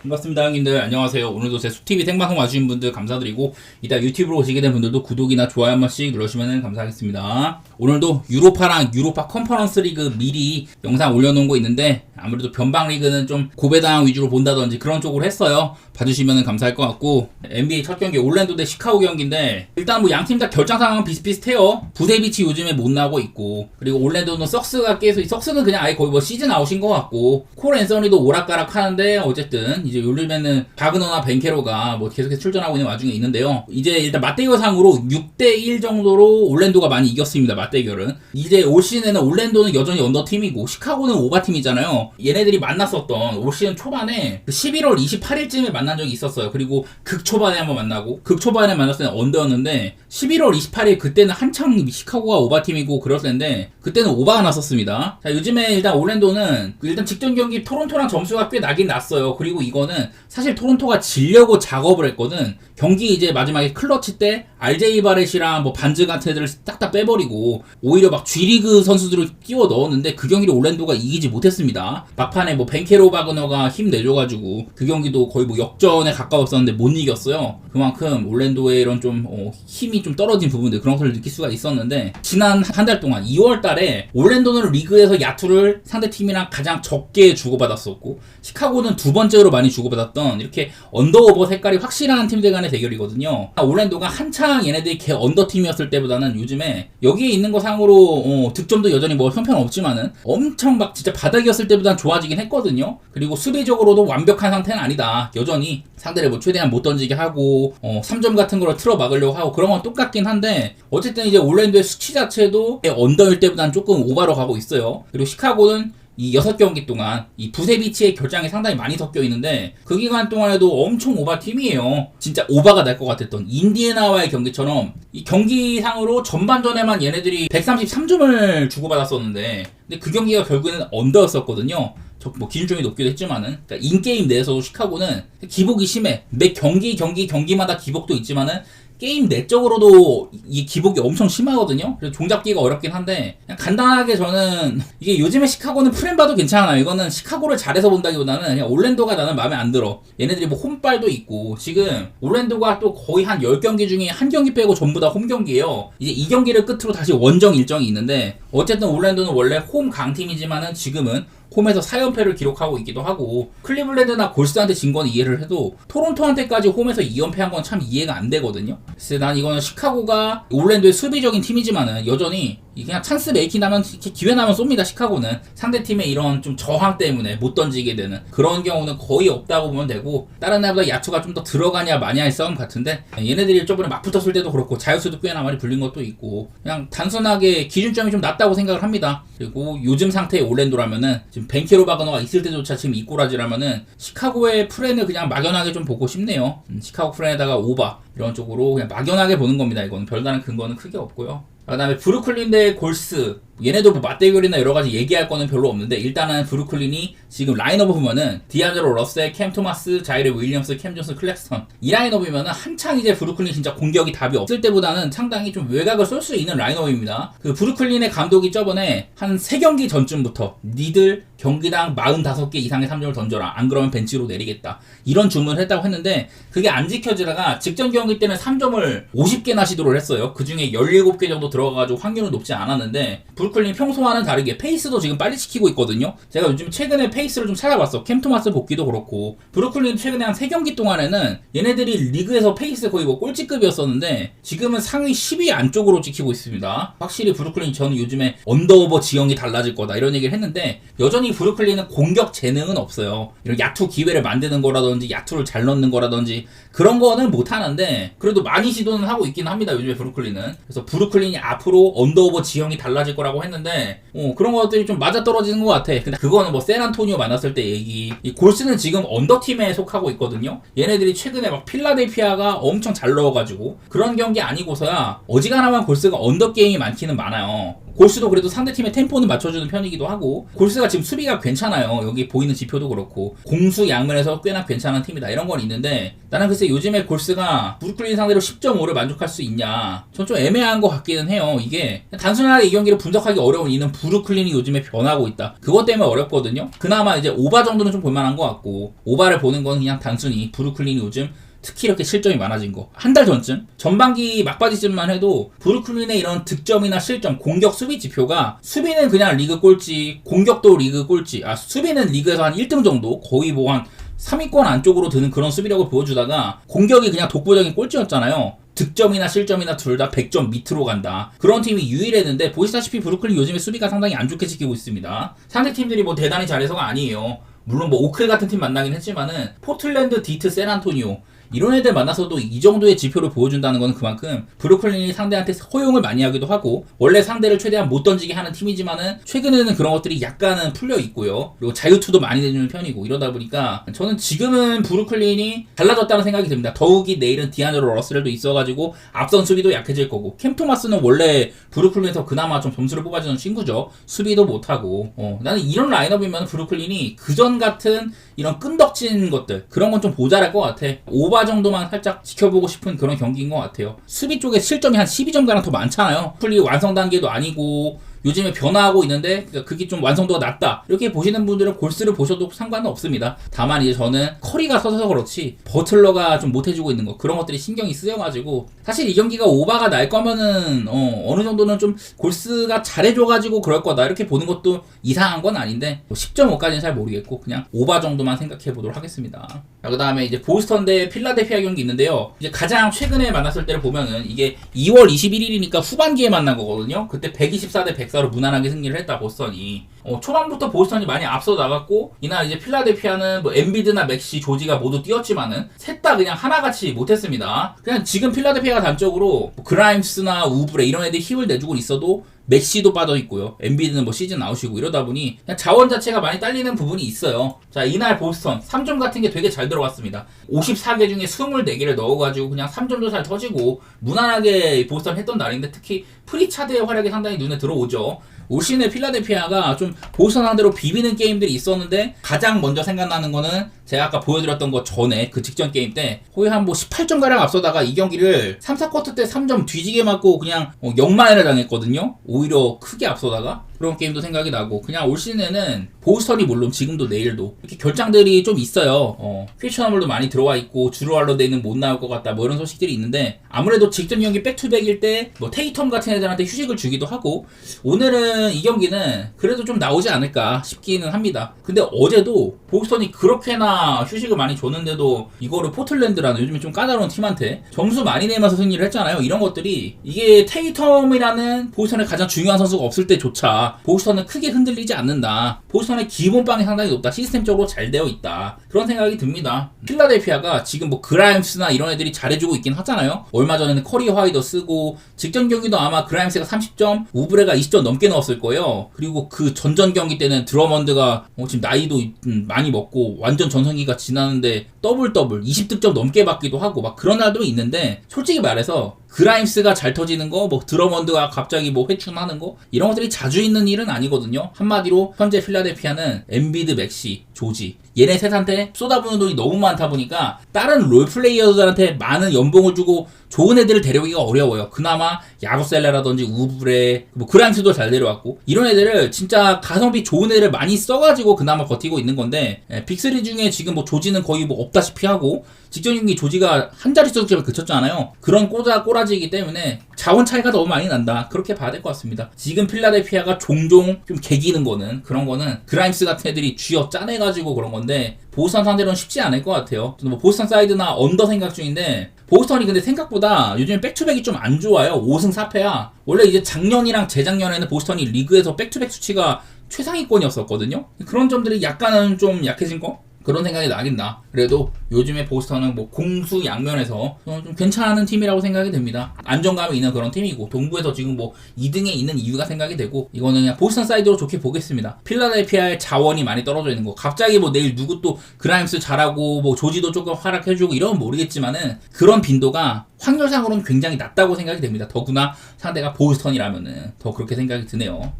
반갑습니다, 형님들. 안녕하세요. 오늘도 제 수TV 생방송 와주신 분들 감사드리고, 이따 유튜브로 오시게 된 분들도 구독이나 좋아요 한 번씩 눌러주시면 감사하겠습니다. 오늘도 유로파랑 유로파 컨퍼런스 리그 미리 영상 올려놓은 거 있는데, 아무래도 변방 리그는 좀 고배당 위주로 본다든지 그런 쪽으로 했어요. 봐주시면 감사할 것 같고, NBA 첫 경기 올랜도 대 시카고 경기인데, 일단 뭐 양팀 다 결장 상황은 비슷비슷해요. 부세비치 요즘에 못 나고 있고, 그리고 올랜도는 썩스가 계속, 썩스는 그냥 아예 거의 뭐 시즌 아웃인 것 같고, 콜 앤서니도 오락가락 하는데, 어쨌든 이제 요즘에는 바그너나 벤케로가 뭐 계속해서 출전하고 있는 와중에 있는데요. 이제 일단 맞대결 상으로 6대1 정도로 올랜도가 많이 이겼습니다. 맞대결은. 이제 올 시즌에는 올랜도는 여전히 언더팀이고 시카고는 오바팀이잖아요. 얘네들이 만났었던 올 시즌 초반에 11월 28일쯤에 만난 적이 있었어요. 그리고 극초반에 한번 만나고, 극초반에 만났을 때는 언더였는데 11월 28일 그때는 한창 시카고가 오바팀이고 그랬을 텐데 그때는 오바가 났었습니다. 자, 요즘에 일단 올랜도는 일단 직전 경기 토론토랑 점수가 꽤 나긴 났어요. 그리고 이거는 사실 토론토가 지려고 작업을 했거든. 경기 이제 마지막에 클러치 때 RJ 바렛이랑 뭐 반즈 같은 애들을 딱딱 빼버리고 오히려 막 G리그 선수들을 끼워 넣었는데 그 경기를 올랜도가 이기지 못했습니다. 막판에 뭐 벤케로 바그너가 힘 내줘가지고 그 경기도 거의 뭐 역전에 가까웠었는데 못 이겼어요. 그만큼 올랜도의 이런 좀 힘이 좀 떨어진 부분들 그런 것을 느낄 수가 있었는데, 지난 한 달 동안 2월 달에 올랜도는 리그에서 야투를 상대팀이랑 가장 적게 주고받았었고 시카고는 두 번째로 많이 주고받았던 이렇게 언더오버 색깔이 확실한 팀들 간의 대결이거든요. 올랜도가 한창 얘네들이 개 언더팀이었을 때보다는 요즘에 여기에 있는 거 상으로 득점도 여전히 뭐 형편없지만은 엄청 막 진짜 바닥이었을 때보다는 좋아지긴 했거든요. 그리고 수비적으로도 완벽한 상태는 아니다. 여전히 상대를 뭐 최대한 못 던지게 하고 3점 같은 걸 틀어 막으려고 하고 그런 건 똑같긴 한데, 어쨌든 이제 올랜도의 수치 자체도 언더일 때보다는 조금 오바로 가고 있어요. 그리고 시카고는 이 6경기 동안 이 부세비치의 결장이 상당히 많이 섞여 있는데 그 기간 동안에도 엄청 오바 팀이에요. 진짜 오바가 날 것 같았던 인디애나와의 경기처럼 이 경기상으로 전반전에만 얘네들이 133점을 주고받았었는데, 근데 그 경기가 결국에는 언더였었거든요. 뭐 기준점이 높기도 했지만은, 그러니까 인게임 내에서도 시카고는 기복이 심해. 매 경기마다 기복도 있지만은 게임 내적으로도 이 기복이 엄청 심하거든요. 그래서 종잡기가 어렵긴 한데, 그냥 간단하게 저는 이게 요즘에 시카고는 프렘 봐도 괜찮아요. 이거는 시카고를 잘해서 본다기보다는 그냥 올랜도가 나는 마음에 안 들어. 얘네들이 뭐 홈빨도 있고, 지금 올랜도가 또 거의 한 10경기 중에 한 경기 빼고 전부 다 홈경기예요. 이제 이 경기를 끝으로 다시 원정 일정이 있는데, 어쨌든 올랜도는 원래 홈 강팀이지만은 지금은 홈에서 4연패를 기록하고 있기도 하고, 클리블랜드나 골스한테 진 건 이해를 해도 토론토한테까지 홈에서 2연패한 건 참 이해가 안 되거든요. 그래서 난 이거는 시카고가 올랜도의 수비적인 팀이지만은 여전히 그냥 찬스 메이킹 나면, 기회 나면 쏩니다. 시카고는 상대팀의 이런 좀 저항 때문에 못 던지게 되는 그런 경우는 거의 없다고 보면 되고, 다른 날보다 야투가 좀 더 들어가냐 마냐의 싸움 같은데, 얘네들이 저번에 막 붙었을 때도 그렇고 자유수도 꽤나 많이 불린 것도 있고, 그냥 단순하게 기준점이 좀 낮다고 생각을 합니다. 그리고 요즘 상태의 올랜도라면은 지금 벤케로 바그너가 있을 때조차 지금 이꼬라지라면은 시카고의 프렌을 그냥 막연하게 좀 보고 싶네요. 시카고 프렌에다가 오바 이런 쪽으로 그냥 막연하게 보는 겁니다. 이거는 별다른 근거는 크게 없고요. 그 다음에 브루클린 대 골스, 얘네도 뭐 맞대결이나 여러가지 얘기할 거는 별로 없는데, 일단은 브루클린이 지금 라인업을 보면은 디안드로 러셀, 캠 토마스, 자이레 윌리엄스, 캠 존슨, 클렉스턴, 이 라인업이면은 한창 이제 브루클린 진짜 공격이 답이 없을 때보다는 상당히 좀 외곽을 쏠 수 있는 라인업입니다. 그 브루클린의 감독이 저번에 한 3경기 전쯤부터 니들 경기당 45개 이상의 3점을 던져라, 안 그러면 벤치로 내리겠다, 이런 주문을 했다고 했는데 그게 안 지켜지다가 직전 경기 때는 3점을 50개나 시도를 했어요. 그 중에 17개 정도 들어가가지고 확률은 높지 않았는데, 브루클린 평소와는 다르게 페이스도 지금 빨리 지키고 있거든요. 제가 요즘 최근에 페이스를 좀 찾아봤어. 캠 토마스 복귀도 그렇고, 브루클린 최근에 한 3경기 동안에는 얘네들이 리그에서 페이스 거의 뭐 꼴찌급이었었는데 지금은 상위 10위 안쪽으로 지키고 있습니다. 확실히 브루클린, 저는 요즘에 언더오버 지형이 달라질 거다 이런 얘기를 했는데, 여전히 브루클린은 공격 재능은 없어요. 이런 야투 기회를 만드는 거라든지 야투를 잘 넣는 거라든지 그런 거는 못하는데, 그래도 많이 시도는 하고 있긴 합니다. 요즘에 브루클린은. 그래서 브루클린이 앞으로 언더오버 지형이 달라질 거라고 했는데 그런 것들이 좀 맞아떨어지는 것 같아. 근데 그거는 뭐 샌안토니오 만났을 때 얘기. 이 골스는 지금 언더팀에 속하고 있거든요. 얘네들이 최근에 막 필라델피아가 엄청 잘 넣어가지고 그런 경기 아니고서야 어지간하면 골스가 언더게임이 많기는 많아요. 골스도 그래도 상대팀의 템포는 맞춰주는 편이기도 하고, 골스가 지금 수비가 괜찮아요. 여기 보이는 지표도 그렇고 공수 양면에서 꽤나 괜찮은 팀이다 이런 건 있는데, 나는 글쎄 요즘에 골스가 브루클린 상대로 10.5를 만족할 수 있냐, 전 좀 애매한 것 같기는 해요. 이게 단순하게 이 경기를 분석하기 어려운 이유는 브루클린이 요즘에 변하고 있다, 그것 때문에 어렵거든요. 그나마 이제 오바 정도는 좀 볼만한 것 같고, 오바를 보는 건 그냥 단순히 브루클린이 요즘 특히 이렇게 실점이 많아진 거, 한 달 전쯤 전반기 막바지쯤만 해도 브루클린의 이런 득점이나 실점, 공격 수비 지표가, 수비는 그냥 리그 꼴찌, 공격도 리그 꼴찌, 수비는 리그에서 한 1등 정도, 거의 뭐 한 3위권 안쪽으로 드는 그런 수비력을 보여주다가 공격이 그냥 독보적인 꼴찌였잖아요. 득점이나 실점이나 둘 다 100점 밑으로 간다, 그런 팀이 유일했는데, 보시다시피 브루클린 요즘에 수비가 상당히 안 좋게 지키고 있습니다. 상대팀들이 뭐 대단히 잘해서가 아니에요. 물론 뭐 오클 같은 팀 만나긴 했지만은 포틀랜드, 디트, 샌안토니오 이런 애들 만나서도 이 정도의 지표를 보여준다는 건 그만큼 브루클린이 상대한테 허용을 많이 하기도 하고, 원래 상대를 최대한 못 던지게 하는 팀이지만은 최근에는 그런 것들이 약간은 풀려 있고요. 그리고 자유투도 많이 내주는 편이고, 이러다 보니까 저는 지금은 브루클린이 달라졌다는 생각이 듭니다. 더욱이 내일은 디안드로 러셀도 있어가지고 앞선 수비도 약해질 거고, 캠 토마스는 원래 브루클린에서 그나마 좀 점수를 뽑아주는 친구죠. 수비도 못하고. 나는 이런 라인업이면 브루클린이 그전 같은 이런 끈덕진 것들, 그런 건 좀 모자랄 것 같아. 오바 정도만 살짝 지켜보고 싶은 그런 경기인 것 같아요. 수비 쪽에 실점이 한 12점가량 더 많잖아요. 풀리 완성 단계도 아니고 요즘에 변화하고 있는데 그게 좀 완성도가 낮다, 이렇게 보시는 분들은 골스를 보셔도 상관은 없습니다. 다만 이제 저는 커리가 서서 그렇지 버틀러가 좀 못해주고 있는 거, 그런 것들이 신경이 쓰여가지고, 사실 이 경기가 오바가 날 거면은 어느 정도는 좀 골스가 잘해줘가지고 그럴 거다 이렇게 보는 것도 이상한 건 아닌데, 10.5까지는 잘 모르겠고 그냥 오바 정도만 생각해 보도록 하겠습니다. 그 다음에 이제 보스턴 대 필라델피아 경기 있는데요. 이제 가장 최근에 만났을 때를 보면은 이게 2월 21일이니까 후반기에 만난 거거든요. 그때 124 대 104로 무난하게 승리를 했다, 보스턴이. 초반부터 보스턴이 많이 앞서 나갔고, 이날 이제 필라델피아는 뭐 엠비드나 맥시, 조지가 모두 뛰었지만은 셋 다 그냥 하나같이 못했습니다. 그냥 지금 필라델피아가 단적으로 뭐 그라임스나 우브레 이런 애들이 힘을 내주고 있어도 맥시도 빠져있고요. 엠비드는 뭐 시즌 아웃이고, 이러다 보니 그냥 자원 자체가 많이 딸리는 부분이 있어요. 자, 이날 보스턴 3점 같은 게 되게 잘 들어갔습니다. 54개 중에 24개를 넣어가지고 그냥 3점도 잘 터지고 무난하게 보스턴 했던 날인데, 특히 프리차드의 활약이 상당히 눈에 들어오죠. 올 시즌에 필라델피아가 좀 보스턴 상대로 비비는 게임들이 있었는데, 가장 먼저 생각나는 거는 제가 아까 보여드렸던 거 전에 그 직전 게임 때 거의 한 뭐 18점가량 앞서다가 이 경기를 3, 4쿼터 때 3점 뒤지게 맞고 그냥 역마해를 당했거든요. 오히려 크게 앞서다가. 그런 게임도 생각이 나고, 그냥 올 시즌에는 보스턴이 물론 지금도 내일도 이렇게 결장들이 좀 있어요. 퀴셔너물도 많이 들어와 있고, 주루 할러데이는 못 나올 것 같다, 뭐 이런 소식들이 있는데, 아무래도 직전 경기 백투백일 때 뭐 테이텀 같은 애들한테 휴식을 주기도 하고, 오늘은 이 경기는 그래도 좀 나오지 않을까 싶기는 합니다. 근데 어제도 보스턴이 그렇게나 휴식을 많이 줬는데도 이거를 포틀랜드라는 요즘에 좀 까다로운 팀한테 점수 많이 내면서 승리를 했잖아요. 이런 것들이, 이게 테이텀이라는 보스턴의 가장 중요한 선수가 없을 때조차 보스턴은 크게 흔들리지 않는다, 보스턴의 기본빵이 상당히 높다, 시스템적으로 잘 되어 있다, 그런 생각이 듭니다. 필라델피아가 지금 뭐 그라임스나 이런 애들이 잘해주고 있긴 하잖아요. 얼마 전에는 커리 화이더 쓰고, 직전 경기도 아마 그라임스가 30점, 우브레가 20점 넘게 넣었을 거예요. 그리고 그 전전 경기 때는 드러먼드가 지금 나이도 많이 먹고 완전 전성기가 지나는데 더블 20득점 넘게 받기도 하고 막 그런 날도 있는데, 솔직히 말해서 그라임스가 잘 터지는 거, 뭐 드러먼드가 갑자기 뭐 회춘하는 거, 이런 것들이 자주 있는 일은 아니거든요. 한마디로 현재 필라델피아는 엠비드, 맥시, 조지, 얘네 셋한테 쏟아부는 돈이 너무 많다 보니까 다른 롤플레이어들한테 많은 연봉을 주고 좋은 애들을 데려오기가 어려워요. 그나마 야구셀레라든지 우브레, 뭐 그라임스도 잘 데려왔고, 이런 애들을 진짜 가성비 좋은 애를 많이 써가지고 그나마 버티고 있는 건데, 빅3 중에 지금 뭐 조지는 거의 뭐 없다시피 하고, 직전 경기 조지가 한 자릿수 득점을 그쳤잖아요. 그런 꼬라지이기 때문에 자원 차이가 너무 많이 난다, 그렇게 봐야 될 것 같습니다. 지금 필라델피아가 종종 좀 개기는 거는, 그런 거는 그라임스 같은 애들이 쥐어 짜내가지고 그런 건데, 보스턴 상대로는 쉽지 않을 것 같아요. 저는 뭐 보스턴 사이드나 언더 생각 중인데, 보스턴이 근데 생각보다 요즘에 백투백이 좀 안 좋아요. 5승 4패야. 원래 이제 작년이랑 재작년에는 보스턴이 리그에서 백투백 수치가 최상위권이었었거든요. 그런 점들이 약간은 좀 약해진 거? 그런 생각이 나긴 나. 그래도 요즘에 보스턴은 뭐 공수 양면에서 좀 괜찮은 팀이라고 생각이 됩니다. 안정감이 있는 그런 팀이고 동부에서 지금 뭐 2등에 있는 이유가 생각이 되고 이거는 그냥 보스턴 사이드로 좋게 보겠습니다. 필라델피아의 자원이 많이 떨어져 있는 거. 갑자기 뭐 내일 누구 또 그라임스 잘하고 뭐 조지도 조금 활약해주고 이러면 모르겠지만은 그런 빈도가 확률상으로는 굉장히 낮다고 생각이 됩니다. 더구나 상대가 보스턴이라면은 더 그렇게 생각이 드네요.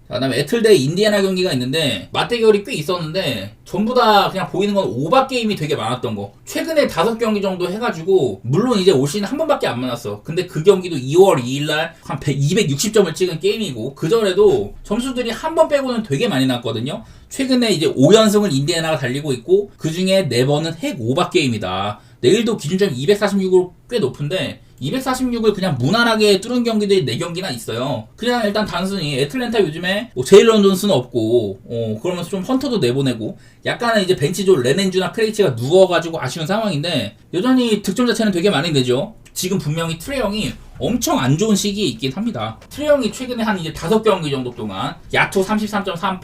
그 다음에 애틀 대 인디애나 경기가 있는데 맞대결이 꽤 있었는데 전부 다 그냥 보이는 건 오바 게임이 되게 많았던 거. 최근에 5경기 정도 해가지고 물론 이제 올 시즌 한 번밖에 안 만났어. 근데 그 경기도 2월 2일날 한 260점을 찍은 게임이고 그전에도 점수들이 한 번 빼고는 되게 많이 났거든요. 최근에 이제 5연승을 인디애나가 달리고 있고 그 중에 4번은 핵 오바 게임이다. 내일도 기준점 246으로 꽤 높은데 246을 그냥 무난하게 뚫은 경기들이 4경기나 있어요. 그냥 일단 단순히 애틀랜타 요즘에 뭐 제일런 존스는 없고 그러면서 좀 헌터도 내보내고 약간은 이제 벤치조 레넨주나 크레이치가 누워가지고 아쉬운 상황인데 여전히 득점 자체는 되게 많이 되죠. 지금 분명히 트레 형이 엄청 안 좋은 시기에 있긴 합니다. 트레 형이 최근에 한 이제 5경기 정도 동안 야투 33.3%,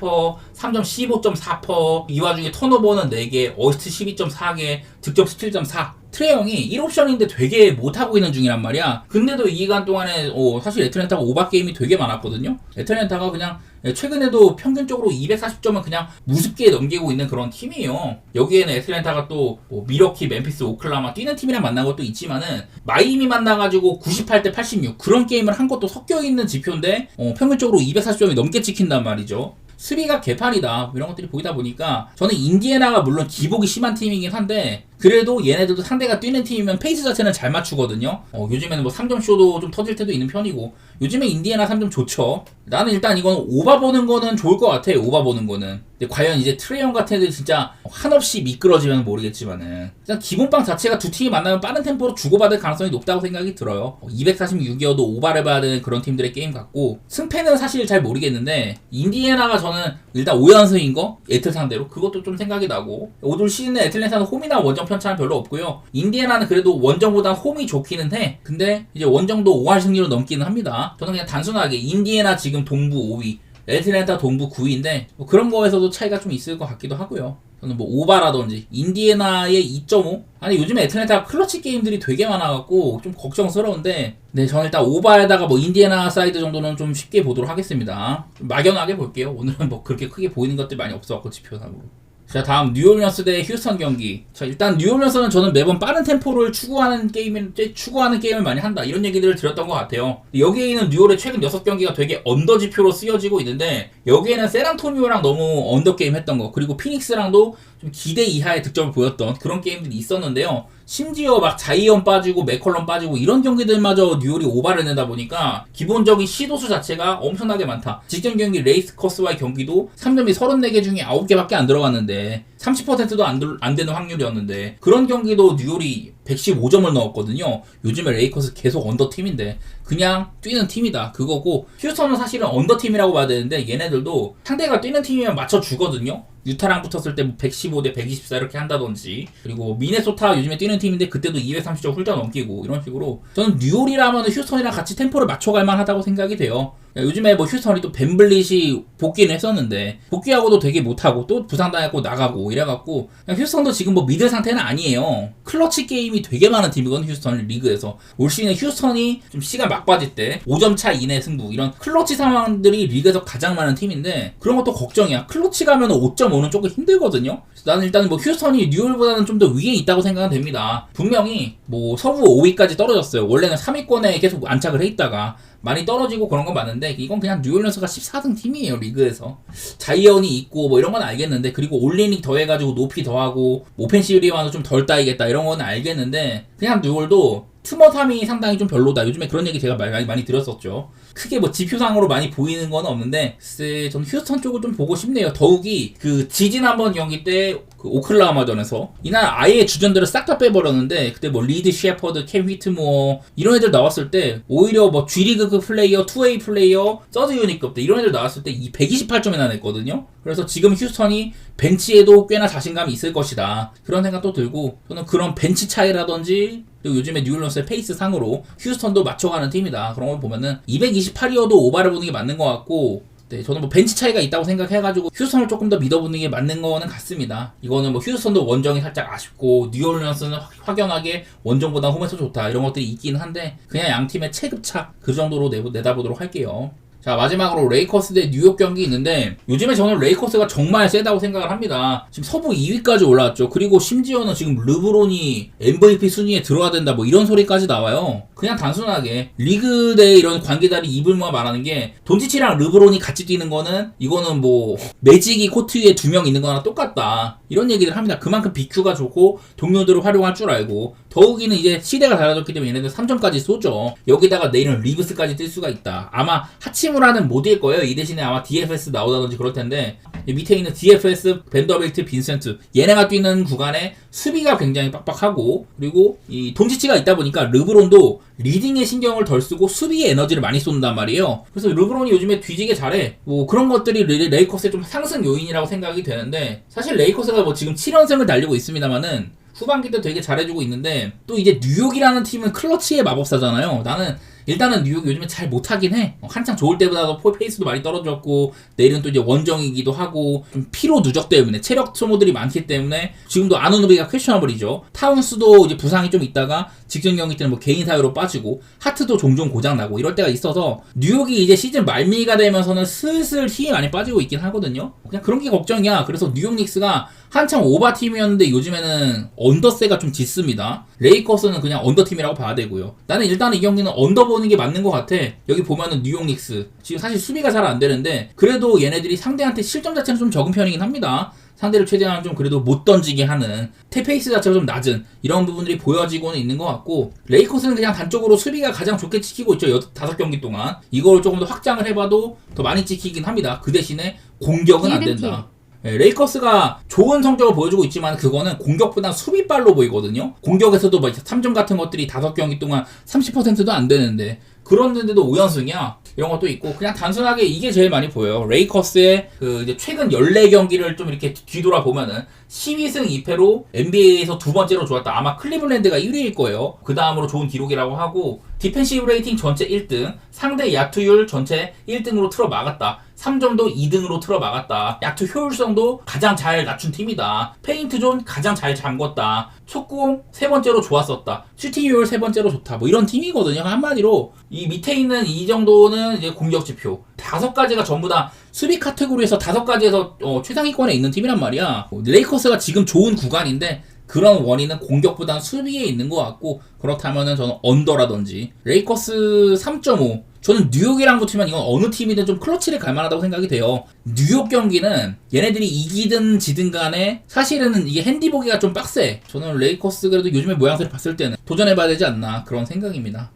3점 15.4%, 이 와중에 턴오버는 4개, 어시스트 12.4개, 득점 17.4. 트레 형이 1옵션인데 되게 못하고 있는 중이란 말이야. 근데도 이 기간 동안에 사실 애틀랜타가 오바 게임이 되게 많았거든요. 애틀랜타가 그냥 최근에도 평균적으로 240점은 그냥 무섭게 넘기고 있는 그런 팀이에요. 여기에는 애틀랜타가 또 뭐 미러키, 멤피스, 오클라마 뛰는 팀이랑 만난 것도 있지만은 마이미 만나가지고 98대 86 그런 게임을 한 것도 섞여있는 지표인데 평균적으로 240점이 넘게 찍힌단 말이죠. 수비가 개판이다 이런 것들이 보이다 보니까 저는 인디애나가 물론 기복이 심한 팀이긴 한데 그래도 얘네들도 상대가 뛰는 팀이면 페이스 자체는 잘 맞추거든요. 요즘에는 뭐 3점 쇼도 좀 터질 때도 있는 편이고 요즘에 인디애나 3점 좋죠. 나는 일단 이건 오바 보는 거는 좋을 것 같아. 오바 보는 거는. 근데 과연 이제 트레 형 같은 애들 진짜 한없이 미끄러지면 모르겠지만은 일단 기본빵 자체가 두 팀이 만나면 빠른 템포로 주고받을 가능성이 높다고 생각이 들어요. 246이어도 오바를 봐야 되는 그런 팀들의 게임 같고 승패는 사실 잘 모르겠는데 인디애나가 저는 일단 5연승인 거 애틀 상대로 그것도 좀 생각이 나고 올 시즌에 애틀랜타는 홈이나 원정 편차는 별로 없고요. 인디애나는 그래도 원정보다 홈이 좋기는 해. 근데 이제 원정도 5할 승리로 넘기는 합니다. 저는 그냥 단순하게 인디애나 지금 동부 5위 애틀랜타 동부 9위인데 뭐 그런 거에서도 차이가 좀 있을 것 같기도 하고요. 저는 뭐 오바라든지 인디애나의 2.5 아니 요즘에 애틀랜타가 클러치 게임들이 되게 많아갖고 좀 걱정스러운데 네 저는 일단 오바에다가 뭐 인디애나 사이드 정도는 좀 쉽게 보도록 하겠습니다. 좀 막연하게 볼게요. 오늘은 뭐 그렇게 크게 보이는 것들이 많이 없어갖고 지표상으로. 자 다음 뉴올리언스 대 휴스턴 경기. 자 일단 뉴올리언스는 저는 매번 빠른 템포를 추구하는 게임을 많이 한다 이런 얘기들을 드렸던 것 같아요. 여기에 있는 뉴올의 최근 6경기가 되게 언더 지표로 쓰여지고 있는데 여기에는 샌안토니오랑 너무 언더 게임 했던 거 그리고 피닉스랑도 좀 기대 이하의 득점을 보였던 그런 게임들이 있었는데요. 심지어 막 자이언 빠지고 맥컬럼 빠지고 이런 경기들마저 뉴올이 오바를 내다 보니까 기본적인 시도수 자체가 엄청나게 많다. 직전 경기 레이스커스와의 경기도 3점이 34개 중에 9개밖에 안 들어갔는데 30%도 안 되는 확률이었는데 그런 경기도 뉴올이 115점을 넣었거든요. 요즘에 레이커스 계속 언더팀인데 그냥 뛰는 팀이다 그거고 휴스턴은 사실은 언더팀이라고 봐야 되는데 얘네들도 상대가 뛰는 팀이면 맞춰주거든요. 유타랑 붙었을 때 115대 124 이렇게 한다든지 그리고 미네소타 요즘에 뛰는 팀인데 그때도 230점 훌쩍 넘기고 이런 식으로 저는 뉴올이라면 휴스턴이랑 같이 템포를 맞춰갈 만하다고 생각이 돼요. 요즘에 뭐 휴스턴이 또 벤블릿이 복귀는 했었는데 복귀하고도 되게 못하고 또 부상당했고 나가고 이래갖고 그냥 휴스턴도 지금 뭐 미들 상태는 아니에요. 클러치 게임이 되게 많은 팀이거든 휴스턴 리그에서. 올 시즌에 휴스턴이 좀 시간 막 빠질 때 5점 차 이내 승부 이런 클러치 상황들이 리그에서 가장 많은 팀인데 그런 것도 걱정이야. 클러치 가면 5.5는 조금 힘들거든요. 나는 일단 뭐 휴스턴이 뉴올보다는 좀 더 위에 있다고 생각은 됩니다. 분명히 뭐 서부 5위까지 떨어졌어요. 원래는 3위권에 계속 안착을 해 있다가 많이 떨어지고 그런 건 맞는데 이건 그냥 뉴올리언스가 14등 팀이에요 리그에서. 자이언이 있고 뭐 이런 건 알겠는데 그리고 올리닉 더해가지고 높이 더하고 오펜시브 리바운드 좀 덜 따이겠다 이런 건 알겠는데 그냥 뉴올도 트머탐이 상당히 좀 별로다. 요즘에 그런 얘기 제가 많이 들었었죠. 크게 뭐 지표상으로 많이 보이는 건 없는데 글쎄 저는 휴스턴 쪽을 좀 보고 싶네요. 더욱이 그 지지난번 경기 때 그 오클라호마전에서 이날 아예 주전들을 싹 다 빼버렸는데 그때 뭐 리드 셰퍼드, 캠 휘트모어 이런 애들 나왔을 때 오히려 뭐 G리그급 플레이어, 2A 플레이어, 서드 유닛급 때 이런 애들 나왔을 때 이 128점이나 냈거든요. 그래서 지금 휴스턴이 벤치에도 꽤나 자신감이 있을 것이다 그런 생각도 들고 저는 그런 벤치 차이라든지 그리고 요즘에 뉴올리언스의 페이스 상으로 휴스턴도 맞춰가는 팀이다. 그런 걸 보면은 228이어도 오바를 보는 게 맞는 것 같고 네, 저는 뭐 벤치 차이가 있다고 생각해가지고 휴스턴을 조금 더 믿어보는 게 맞는 거는 같습니다. 이거는 뭐 휴스턴도 원정이 살짝 아쉽고 뉴올리언스는 확연하게 원정보다 홈에서 좋다 이런 것들이 있긴 한데 그냥 양 팀의 체급차 그 정도로 내다보도록 할게요. 자, 마지막으로 레이커스 대 뉴욕 경기 있는데 요즘에 저는 레이커스가 정말 세다고 생각을 합니다. 지금 서부 2위까지 올라왔죠. 그리고 심지어는 지금 르브론이 MVP 순위에 들어와야 된다 뭐 이런 소리까지 나와요. 그냥 단순하게 리그 내 이런 관계자들이 입을 모아 말하는 게 돈치치랑 르브론이 같이 뛰는 거는 이거는 뭐 매직이 코트 위에 2명 있는 거나 똑같다 이런 얘기를 합니다. 그만큼 BQ가 좋고 동료들을 활용할 줄 알고 더욱이는 이제 시대가 달라졌기 때문에 얘네들 3점까지 쏘죠. 여기다가 내일은 리브스까지 뛸 수가 있다. 아마 하치무라는 못 뛸 거예요. 이 대신에 아마 DFS 나오다든지 그럴 텐데 밑에 있는 DFS, 벤더빌트, 빈센트 얘네가 뛰는 구간에 수비가 굉장히 빡빡하고 그리고 이 돈치치가 있다 보니까 르브론도 리딩에 신경을 덜 쓰고 수비에 에너지를 많이 쏜단 말이에요. 그래서 르브론이 요즘에 뒤지게 잘해. 뭐 그런 것들이 레이커스의 좀 상승 요인이라고 생각이 되는데 사실 레이커스가 뭐 지금 7연승을 달리고 있습니다만은 후반기 때 되게 잘해주고 있는데 또 이제 뉴욕이라는 팀은 클러치의 마법사잖아요. 나는 일단은 뉴욕이 요즘에 잘 못하긴 해. 한창 좋을 때보다도 페이스도 많이 떨어졌고 내일은 또 이제 원정이기도 하고 좀 피로 누적 때문에 체력 소모들이 많기 때문에 지금도 아누노비가 퀘셔너블이죠. 타운스도 이제 부상이 좀 있다가 직전 경기 때는 뭐 개인 사유로 빠지고 하트도 종종 고장 나고 이럴 때가 있어서 뉴욕이 이제 시즌 말미가 되면서는 슬슬 힘이 많이 빠지고 있긴 하거든요. 그냥 그런 게 걱정이야. 그래서 뉴욕 닉스가 한창 오바 팀이었는데 요즘에는 언더세가 좀 짙습니다. 레이커스는 그냥 언더팀이라고 봐야 되고요. 나는 일단은 이 경기는 언더 보는 게 맞는 것 같아. 여기 보면은 뉴욕 닉스 지금 사실 수비가 잘 안 되는데 그래도 얘네들이 상대한테 실점 자체는 좀 적은 편이긴 합니다. 상대를 최대한 좀 그래도 못 던지게 하는 페이스 자체가 좀 낮은 이런 부분들이 보여지고는 있는 것 같고 레이커스는 그냥 단적으로 수비가 가장 좋게 지키고 있죠. 5경기 동안 이걸 조금 더 확장을 해봐도 더 많이 지키긴 합니다. 그 대신에 공격은 안 된다. 네, 레이커스가 좋은 성적을 보여주고 있지만 그거는 공격보다 수비빨로 보이거든요. 공격에서도 뭐 3점 같은 것들이 5경기 동안 30%도 안 되는데 그런데도 5연승이야. 이런 것도 있고 그냥 단순하게 이게 제일 많이 보여요. 레이커스의 그 이제 최근 14경기를 좀 이렇게 뒤돌아 보면은 12승 2패로 NBA에서 두 번째로 좋았다. 아마 클리블랜드가 1위일 거예요. 그 다음으로 좋은 기록이라고 하고 디펜시브 레이팅 전체 1등, 상대 야투율 전체 1등으로 틀어 막았다. 3점도 2등으로 틀어 막았다. 야투 효율성도 가장 잘 낮춘 팀이다. 페인트 존 가장 잘 잠궜다. 속공 3번째로 좋았었다. 슈팅 효율 3번째로 좋다. 뭐 이런 팀이거든요. 한마디로 이 밑에 있는 이 정도는 이제 공격 지표. 5가지가 전부 다 수비 카테고리에서 5가지에서 최상위권에 있는 팀이란 말이야. 레이커스가 지금 좋은 구간인데 그런 원인은 공격보다는 수비에 있는 것 같고 그렇다면은 저는 언더라든지 레이커스 3.5 저는 뉴욕이랑 붙으면 이건 어느 팀이든 좀 클러치를 갈만하다고 생각이 돼요. 뉴욕 경기는 얘네들이 이기든 지든 간에 사실은 이게 핸디보기가 좀 빡세. 저는 레이커스 그래도 요즘의 모양새를 봤을 때는 도전해봐야 되지 않나 그런 생각입니다.